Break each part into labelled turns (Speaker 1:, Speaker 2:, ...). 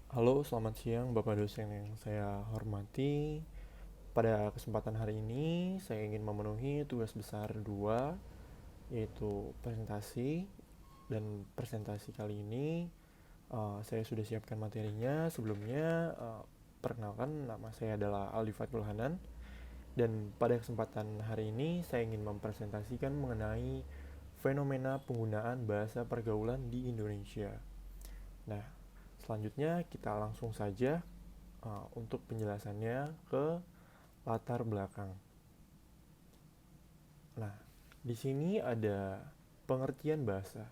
Speaker 1: Halo, selamat siang Bapak dosen yang saya hormati. Pada kesempatan hari ini, saya ingin memenuhi tugas besar 2, yaitu presentasi. Dan presentasi kali ini, saya sudah siapkan materinya. Sebelumnya, perkenalkan nama saya adalah Aldi Fatul Hanan. Dan pada kesempatan hari ini, saya ingin mempresentasikan mengenai fenomena penggunaan bahasa pergaulan di Indonesia. Nah, selanjutnya kita langsung saja untuk penjelasannya ke latar belakang. Nah, di sini ada pengertian bahasa.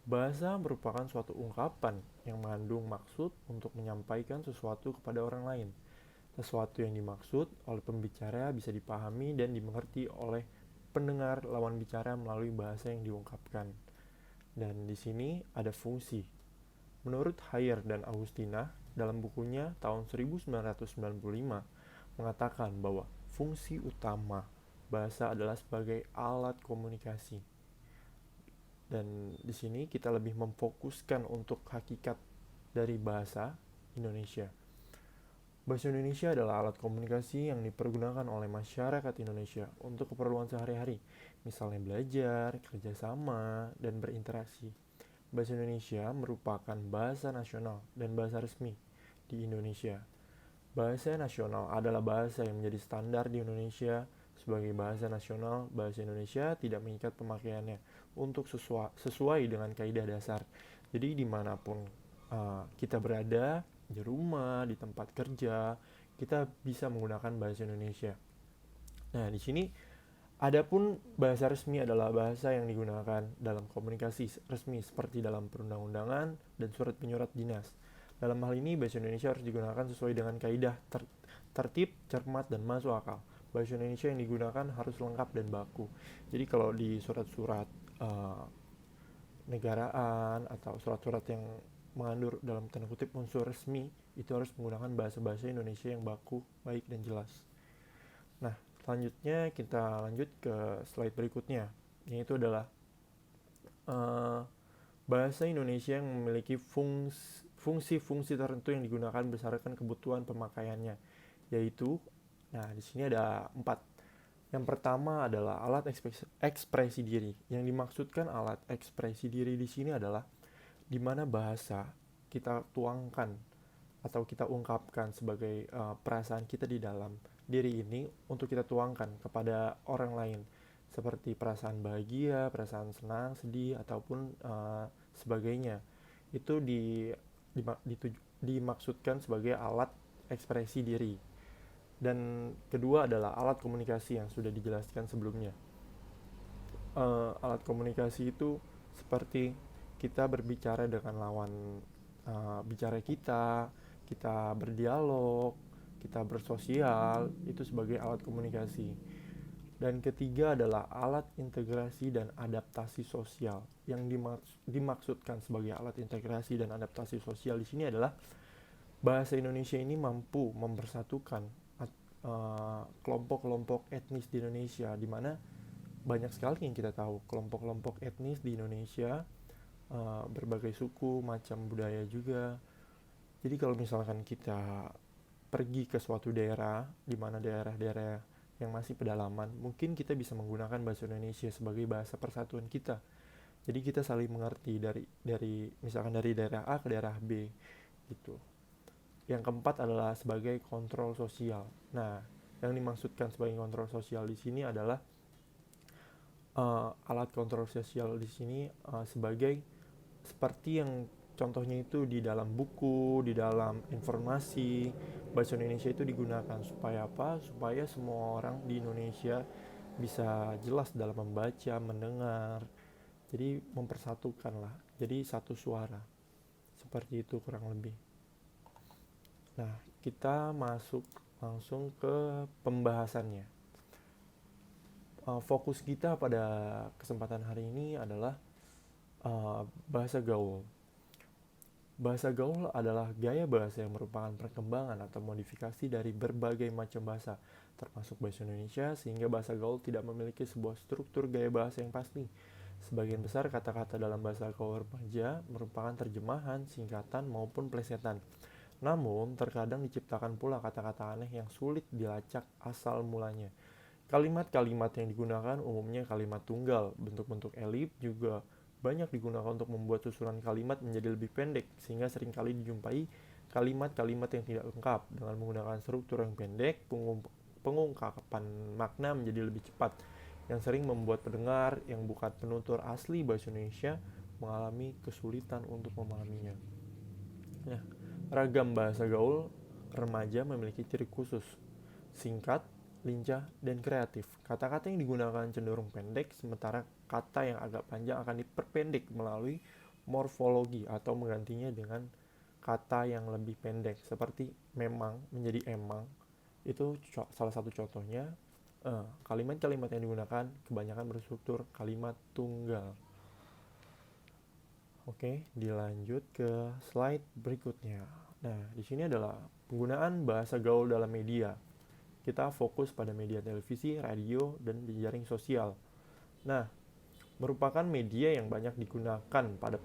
Speaker 1: Bahasa merupakan suatu ungkapan yang mengandung maksud untuk menyampaikan sesuatu kepada orang lain. Sesuatu yang dimaksud oleh pembicara bisa dipahami dan dimengerti oleh pendengar lawan bicara melalui bahasa yang diungkapkan. Dan di sini ada fungsi. Menurut Hayer dan Agustina, dalam bukunya tahun 1995, mengatakan bahwa fungsi utama bahasa adalah sebagai alat komunikasi. Dan di sini kita lebih memfokuskan untuk hakikat dari bahasa Indonesia. Bahasa Indonesia adalah alat komunikasi yang dipergunakan oleh masyarakat Indonesia untuk keperluan sehari-hari, misalnya belajar, kerjasama, dan berinteraksi. Bahasa Indonesia merupakan bahasa nasional dan bahasa resmi di Indonesia. Bahasa nasional adalah bahasa yang menjadi standar di Indonesia. Sebagai bahasa nasional, bahasa Indonesia tidak mengikat pemakaiannya untuk sesuai dengan kaidah dasar. Jadi dimanapun kita berada, di rumah, di tempat kerja, kita bisa menggunakan bahasa Indonesia. Nah, di sini adapun bahasa resmi adalah bahasa yang digunakan dalam komunikasi resmi seperti dalam perundang-undangan dan surat menyurat dinas. Dalam hal ini, bahasa Indonesia harus digunakan sesuai dengan kaidah tertib, cermat, dan masuk akal. Bahasa Indonesia yang digunakan harus lengkap dan baku. Jadi kalau di surat-surat negaraan atau surat-surat yang mengandung dalam tanda kutip unsur resmi, itu harus menggunakan bahasa-bahasa Indonesia yang baku, baik, dan jelas. Nah, selanjutnya kita lanjut ke slide berikutnya, yaitu adalah uh, bahasa Indonesia yang memiliki fungsi-fungsi tertentu yang digunakan berdasarkan kebutuhan pemakaiannya, yaitu, nah di sini ada 4. Yang pertama adalah alat ekspresi diri. Yang dimaksudkan alat ekspresi diri di sini adalah di mana bahasa kita tuangkan atau kita ungkapkan sebagai perasaan kita di dalam diri ini untuk kita tuangkan kepada orang lain, seperti perasaan bahagia, perasaan senang, sedih, ataupun sebagainya. Itu dimaksudkan sebagai alat ekspresi diri. Dan kedua adalah alat komunikasi yang sudah dijelaskan sebelumnya. Alat komunikasi itu seperti kita berbicara dengan lawan bicara kita, kita berdialog, kita bersosial, itu sebagai alat komunikasi. Dan ketiga adalah alat integrasi dan adaptasi sosial. Yang dimaksudkan sebagai alat integrasi dan adaptasi sosial di sini adalah bahasa Indonesia ini mampu mempersatukan kelompok-kelompok etnis di Indonesia, di mana banyak sekali yang kita tahu kelompok-kelompok etnis di Indonesia, berbagai suku, macam budaya juga. Jadi kalau misalkan kita pergi ke suatu daerah, di mana daerah-daerah yang masih pedalaman, mungkin kita bisa menggunakan bahasa Indonesia sebagai bahasa persatuan kita. Jadi kita saling mengerti dari misalkan dari daerah A ke daerah B gitu. Yang keempat adalah sebagai kontrol sosial. Nah, yang dimaksudkan sebagai kontrol sosial di sini adalah alat kontrol sosial di sini sebagai seperti yang contohnya itu di dalam buku, di dalam informasi, bahasa Indonesia itu digunakan supaya apa? Supaya semua orang di Indonesia bisa jelas dalam membaca, mendengar. Jadi mempersatukan lah. Jadi satu suara. Seperti itu kurang lebih. Nah, kita masuk langsung ke pembahasannya. Fokus kita pada kesempatan hari ini adalah bahasa gaul. Bahasa gaul adalah gaya bahasa yang merupakan perkembangan atau modifikasi dari berbagai macam bahasa, termasuk bahasa Indonesia, sehingga bahasa gaul tidak memiliki sebuah struktur gaya bahasa yang pasti. Sebagian besar kata-kata dalam bahasa gaul remaja merupakan terjemahan, singkatan, maupun plesetan. Namun, terkadang diciptakan pula kata-kata aneh yang sulit dilacak asal mulanya. Kalimat-kalimat yang digunakan umumnya kalimat tunggal. Bentuk-bentuk elip juga banyak digunakan untuk membuat susunan kalimat menjadi lebih pendek, sehingga seringkali dijumpai kalimat-kalimat yang tidak lengkap. Dengan menggunakan struktur yang pendek, pengungkapan makna menjadi lebih cepat, yang sering membuat pendengar yang bukan penutur asli bahasa Indonesia mengalami kesulitan untuk memahaminya. Nah, ragam bahasa gaul remaja memiliki ciri khusus, singkat, lincah, dan kreatif. Kata-kata yang digunakan cenderung pendek, sementara kata yang agak panjang akan diperpendek melalui morfologi atau menggantinya dengan kata yang lebih pendek, seperti memang menjadi emang. Itu salah satu contohnya. Kalimat-kalimat yang digunakan kebanyakan berstruktur kalimat tunggal. Oke, dilanjut ke slide berikutnya. Nah, di sini adalah penggunaan bahasa gaul dalam media. Kita fokus pada media televisi, radio, dan jejaring sosial. Nah, merupakan media yang banyak digunakan pada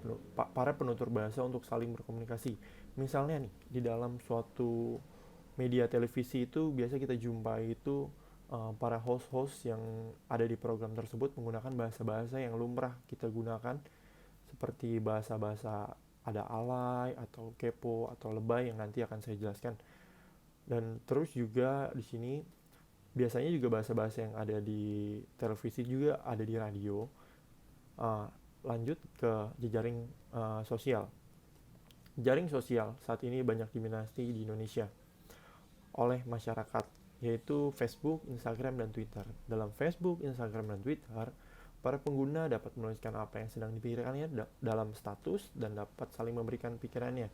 Speaker 1: para penutur bahasa untuk saling berkomunikasi. Misalnya nih, di dalam suatu media televisi itu biasa kita jumpai itu para host-host yang ada di program tersebut menggunakan bahasa-bahasa yang lumrah kita gunakan, seperti bahasa-bahasa ada alay atau kepo atau lebay yang nanti akan saya jelaskan. Dan terus juga di sini biasanya juga bahasa-bahasa yang ada di televisi juga ada di radio. Uh, Lanjut ke jejaring sosial. Jaring sosial saat ini banyak diminati di Indonesia oleh masyarakat, yaitu Facebook, Instagram, dan Twitter. Dalam Facebook, Instagram, dan Twitter, para pengguna dapat menuliskan apa yang sedang dipikirkannya dalam status dan dapat saling memberikan pikirannya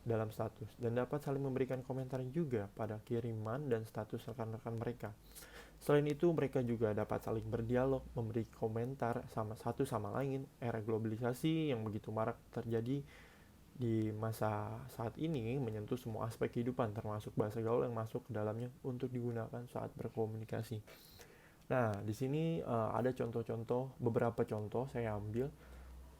Speaker 1: dalam status dan dapat saling memberikan komentar juga pada kiriman dan status rekan-rekan mereka. Selain itu, mereka juga dapat saling berdialog, memberi komentar sama satu sama lain. Era globalisasi yang begitu marak terjadi di masa saat ini menyentuh semua aspek kehidupan, termasuk bahasa gaul yang masuk ke dalamnya untuk digunakan saat berkomunikasi. Nah, di sini ada contoh-contoh, beberapa contoh saya ambil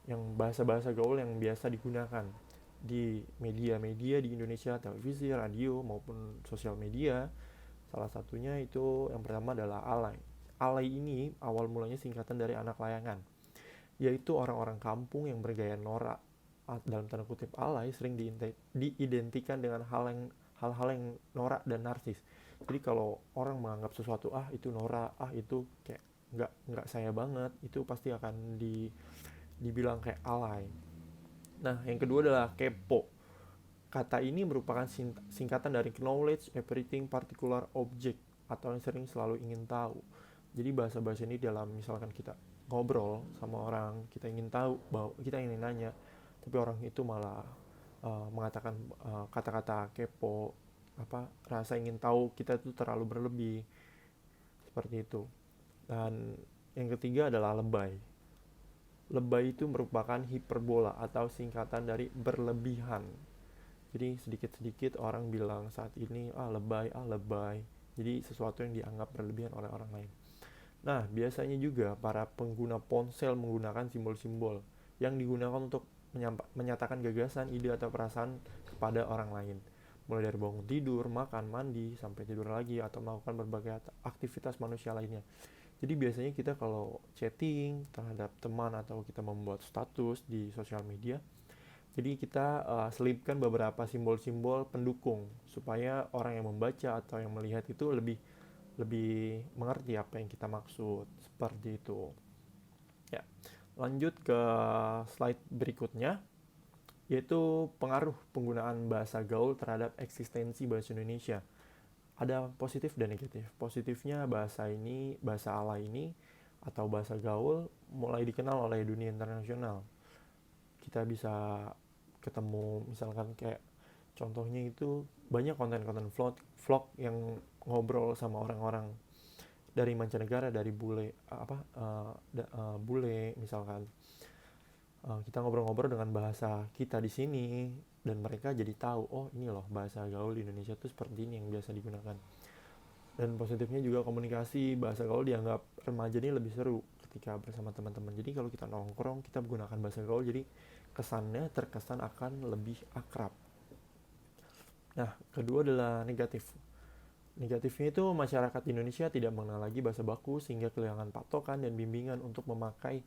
Speaker 1: yang bahasa-bahasa gaul yang biasa digunakan di media-media di Indonesia, televisi, radio, maupun sosial media. Salah satunya itu yang pertama adalah alay. Alay ini awal mulanya singkatan dari anak layangan, yaitu orang-orang kampung yang bergaya norak. Dalam tanda kutip, alay sering diidentikan dengan hal-hal yang norak dan narsis. Jadi kalau orang menganggap sesuatu itu norak, itu kayak nggak saya banget, itu pasti akan dibilang kayak alay. Nah, yang kedua adalah kepo. Kata ini merupakan singkatan dari knowledge everything particular object, atau yang sering selalu ingin tahu. Jadi bahasa-bahasa ini dalam misalkan kita ngobrol sama orang, kita ingin tahu, bahwa kita ingin nanya, tapi orang itu malah mengatakan kata-kata kepo, rasa ingin tahu kita itu terlalu berlebih, seperti itu. Dan yang ketiga adalah lebay. Lebay itu merupakan hiperbola atau singkatan dari berlebihan. Jadi sedikit-sedikit orang bilang saat ini lebay, lebay. Jadi sesuatu yang dianggap berlebihan oleh orang lain. Nah, biasanya juga para pengguna ponsel menggunakan simbol-simbol yang digunakan untuk menyatakan gagasan, ide, atau perasaan kepada orang lain. Mulai dari bangun tidur, makan, mandi, sampai tidur lagi, atau melakukan berbagai aktivitas manusia lainnya. Jadi biasanya kita kalau chatting terhadap teman atau kita membuat status di sosial media, jadi kita selipkan beberapa simbol-simbol pendukung supaya orang yang membaca atau yang melihat itu lebih lebih mengerti apa yang kita maksud, seperti itu. Ya, lanjut ke slide berikutnya, yaitu pengaruh penggunaan bahasa gaul terhadap eksistensi bahasa Indonesia. Ada positif dan negatif. Positifnya bahasa ala ini atau bahasa gaul mulai dikenal oleh dunia internasional. Kita bisa ketemu misalkan kayak contohnya itu banyak konten-konten vlog yang ngobrol sama orang-orang dari mancanegara, dari bule misalkan. Kita ngobrol-ngobrol dengan bahasa kita di sini dan mereka jadi tahu, oh ini loh bahasa gaul di Indonesia tuh seperti ini yang biasa digunakan. Dan positifnya juga komunikasi bahasa gaul dianggap remaja ini lebih seru ketika bersama teman-teman. Jadi kalau kita nongkrong kita menggunakan bahasa gaul, jadi kesannya terkesan akan lebih akrab. Nah, kedua adalah negatif. Negatifnya itu masyarakat Indonesia tidak mengenal lagi bahasa baku sehingga kehilangan patokan dan bimbingan untuk memakai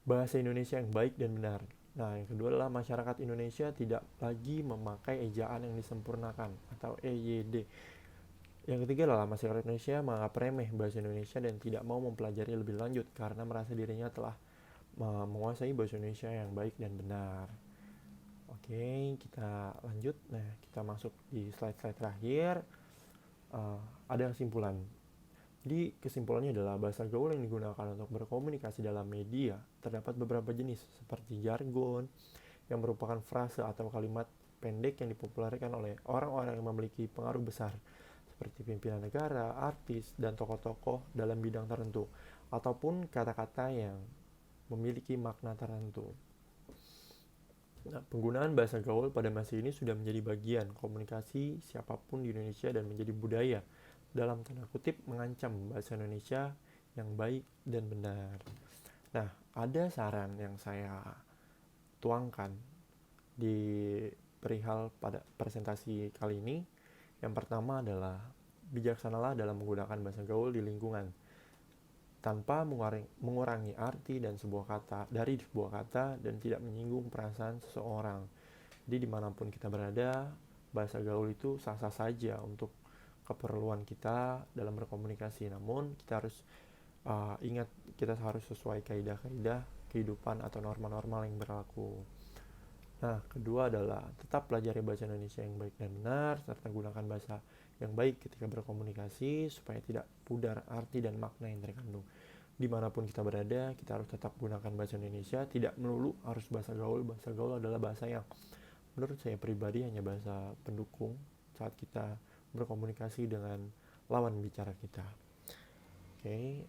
Speaker 1: bahasa Indonesia yang baik dan benar. Nah, yang kedua adalah masyarakat Indonesia tidak lagi memakai ejaan yang disempurnakan atau EYD. Yang ketiga adalah masyarakat Indonesia menganggap remeh bahasa Indonesia dan tidak mau mempelajari lebih lanjut karena merasa dirinya telah menguasai bahasa Indonesia yang baik dan benar. Oke, kita lanjut. Nah, kita masuk di slide-slide terakhir. Ada kesimpulan. Jadi kesimpulannya adalah bahasa gaul yang digunakan untuk berkomunikasi dalam media terdapat beberapa jenis seperti jargon yang merupakan frase atau kalimat pendek yang dipopulerkan oleh orang-orang yang memiliki pengaruh besar seperti pimpinan negara, artis, dan tokoh-tokoh dalam bidang tertentu ataupun kata-kata yang memiliki makna tertentu. Nah, penggunaan bahasa gaul pada masa ini sudah menjadi bagian komunikasi siapapun di Indonesia dan menjadi budaya dalam tanda kutip mengancam bahasa Indonesia yang baik dan benar. Nah, ada saran yang saya tuangkan di perihal pada presentasi kali ini. Yang pertama adalah bijaksanalah dalam menggunakan bahasa gaul di lingkungan tanpa mengurangi arti dan sebuah kata dari sebuah kata dan tidak menyinggung perasaan seseorang. Jadi dimanapun kita berada, bahasa gaul itu sah-sah saja untuk keperluan kita dalam berkomunikasi. Namun kita harus ingat, kita harus sesuai kaidah-kaidah kehidupan atau norma-norma yang berlaku. Nah, kedua adalah tetap pelajari bahasa Indonesia yang baik dan benar, serta gunakan bahasa yang baik ketika berkomunikasi supaya tidak pudar arti dan makna yang terkandung. Dimanapun kita berada, kita harus tetap gunakan bahasa Indonesia, tidak melulu harus bahasa gaul. Bahasa gaul adalah bahasa yang menurut saya pribadi hanya bahasa pendukung saat kita berkomunikasi dengan lawan bicara kita. Oke,